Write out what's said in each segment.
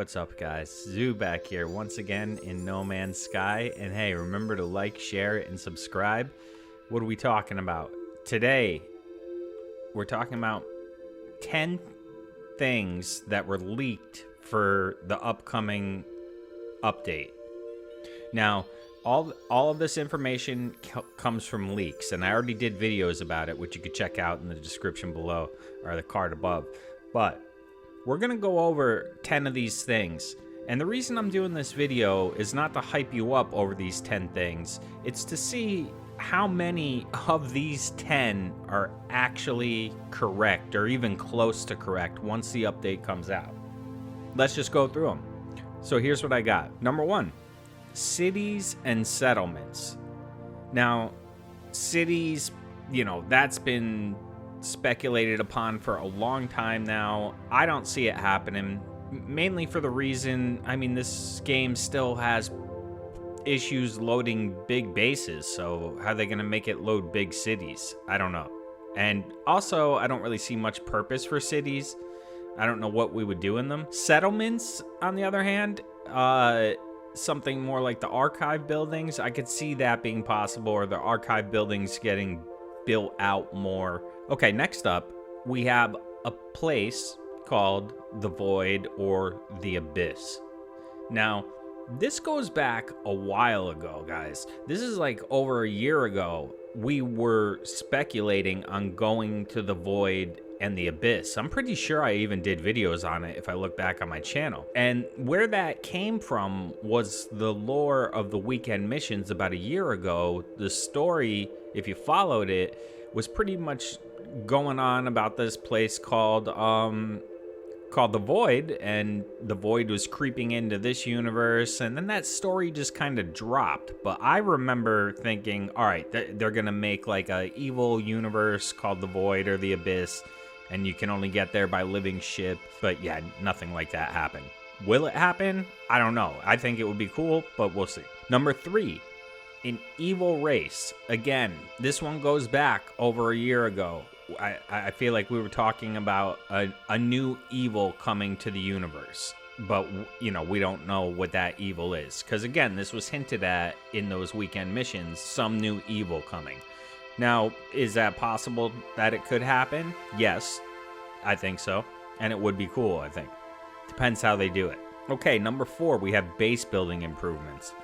What's up, guys? Zoo back here once again in No Man's Sky. And hey, remember to like, share, and subscribe. What are we talking about? Today, we're talking about 10 things that were leaked for the upcoming update. Now, all of this information comes from leaks, and I already did videos about it, which you could check out in the description below or the card above. But we're going to go over 10 of these things. And the reason I'm doing this video is not to hype you up over these 10 things. It's to see how many of these 10 are actually correct or even close to correct once the update comes out. Let's just go through them. So here's what I got. Number 1, cities and settlements. Now, cities, that's been speculated upon for a long time now. I don't see it happening, mainly for the reason, this game still has issues loading big bases, so how are they going to make it load big cities? I don't know. And also, I don't really see much purpose for cities. I don't know what we would do in them. Settlements, on the other hand, something more like the archive buildings, I could see that being possible, or the archive buildings getting built out more. Okay, next up, we have a place called the Void or the Abyss. Now, this goes back a while ago, guys. This is like over a year ago. We were speculating on going to the Void and the Abyss. I'm pretty sure I even did videos on it if I look back on my channel. And where that came from was the lore of the weekend missions about a year ago. The story, if you followed it, was pretty much going on about this place called the Void, and the Void was creeping into this universe, and then that story just kind of dropped. But I remember thinking, all right, they're gonna make like a evil universe called the Void or the Abyss, and you can only get there by living ship. But yeah, nothing like that happened. Will it happen? I don't know. I think it would be cool, but we'll see. Number 3, an evil race. Again, this one goes back over a year ago. I feel like we were talking about a new evil coming to the universe, but we don't know what that evil is, because again, this was hinted at in those weekend missions, some new evil coming. Now, is that possible that it could happen? Yes, I think so, and it would be cool. I think depends how they do it. Okay, number 4, we have base building improvements.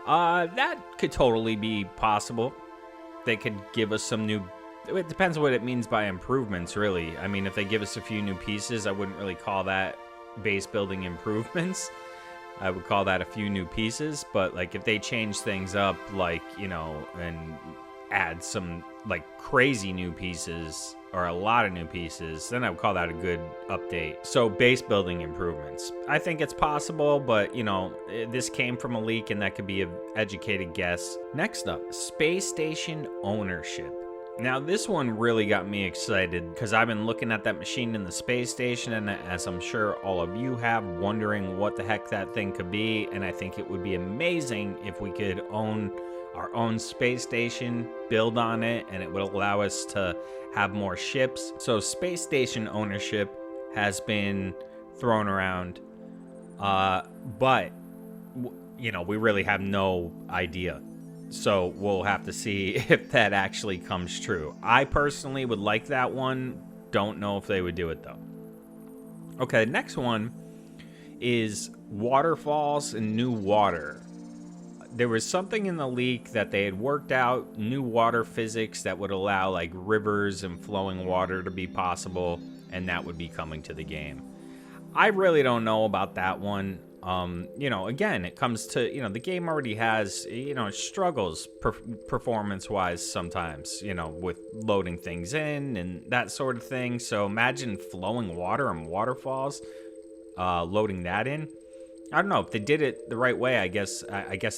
That could totally be possible. They could give us some new. It depends what it means by improvements, really. If they give us a few new pieces, I wouldn't really call that base building improvements. I would call that a few new pieces. But like if they change things up, like, and add some like crazy new pieces or a lot of new pieces, then I would call that a good update. So base building improvements, I think it's possible, but this came from a leak and that could be an educated guess. Next up, space station ownership. Now, this one really got me excited because I've been looking at that machine in the space station, and as I'm sure all of you have, wondering what the heck that thing could be. And I think it would be amazing if we could own our own space station, build on it, and it would allow us to have more ships. So space station ownership has been thrown around, but we really have no idea. So we'll have to see if that actually comes true. I personally would like that one. Don't know if they would do it, though. Okay, the next one is waterfalls and new water. There was something in the leak that they had worked out new water physics that would allow like rivers and flowing water to be possible, and that would be coming to the game. I really don't know about that one. Again, it comes to, the game already has, it struggles performance-wise sometimes, with loading things in and that sort of thing. So imagine flowing water and waterfalls, loading that in. I don't know if they did it the right way. I guess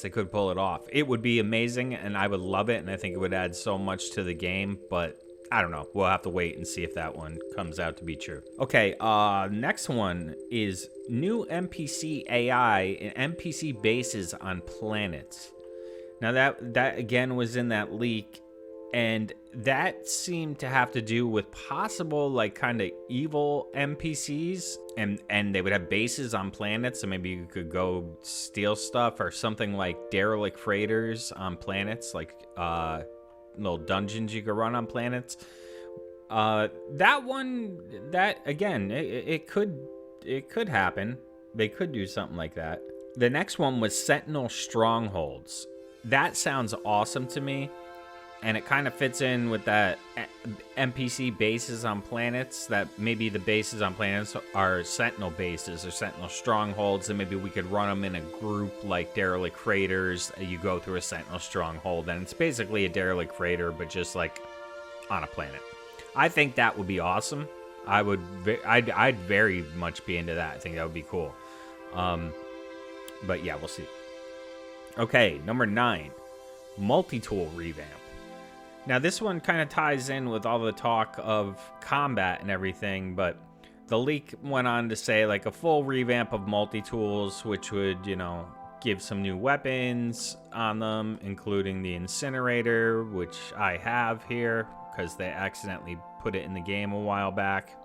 they could pull it off. It would be amazing, and I would love it, and I think it would add so much to the game, but I don't know. We'll have to wait and see if that one comes out to be true. Okay, next one is new NPC AI and NPC bases on planets. Now that again was in that leak, and that seemed to have to do with possible like kind of evil NPCs, and they would have bases on planets, so maybe you could go steal stuff, or something like derelict freighters on planets, like little dungeons you could run on planets. That one, that again, it could happen. They could do something like that. The next one was Sentinel Strongholds. That sounds awesome to me, and it kind of fits in with that NPC bases on planets, that maybe the bases on planets are Sentinel bases or Sentinel Strongholds, and maybe we could run them in a group like derelict freighters. You go through a Sentinel Stronghold, and it's basically a derelict freighter, but just like on a planet. I think that would be awesome. I'd very much be into that. I think that would be cool. But yeah, we'll see. Okay, number 9, multi-tool revamp. Now this one kind of ties in with all the talk of combat and everything, but the leak went on to say like a full revamp of multi-tools, which would, you know, give some new weapons on them, including the incinerator, which I have here because they accidentally put it in the game a while back.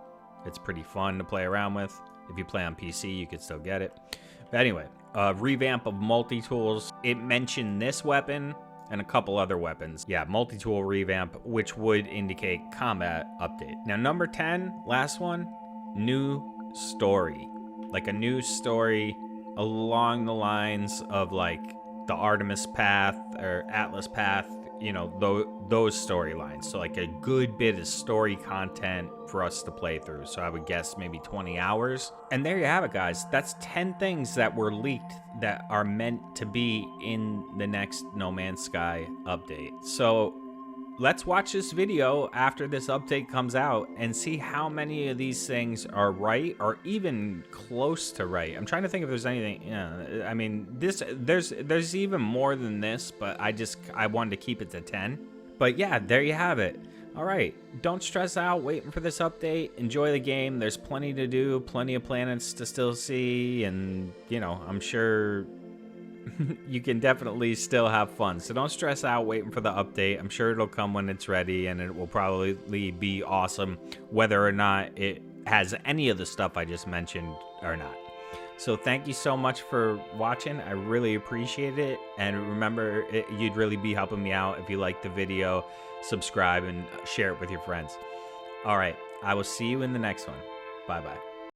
It's pretty fun to play around with. If you play on PC, you could still get it. But anyway, revamp of multi-tools. It mentioned this weapon and a couple other weapons. Yeah, multi-tool revamp, which would indicate combat update. Now, number 10, last one, new story. Like a new story along the lines of like the Artemis path or Atlas path, you know, those storylines. So like a good bit of story content for us to play through. So I would guess maybe 20 hours. And there you have it, guys. That's 10 things that were leaked that are meant to be in the next No Man's Sky update. So let's watch this video after this update comes out and see how many of these things are right or even close to right. I'm trying to think if there's anything, yeah, I mean, there's even more than this, but I wanted to keep it to 10. But yeah, there you have it. All right, don't stress out waiting for this update. Enjoy the game. There's plenty to do, plenty of planets to still see, and, you know, I'm sure you can definitely still have fun. So don't stress out waiting for the update. I'm sure it'll come when it's ready, and it will probably be awesome, whether or not it has any of the stuff I just mentioned or not. So thank you so much for watching. I really appreciate it. And remember, you'd really be helping me out if you like the video, subscribe, and share it with your friends. All right, I will see you in the next one. Bye-bye.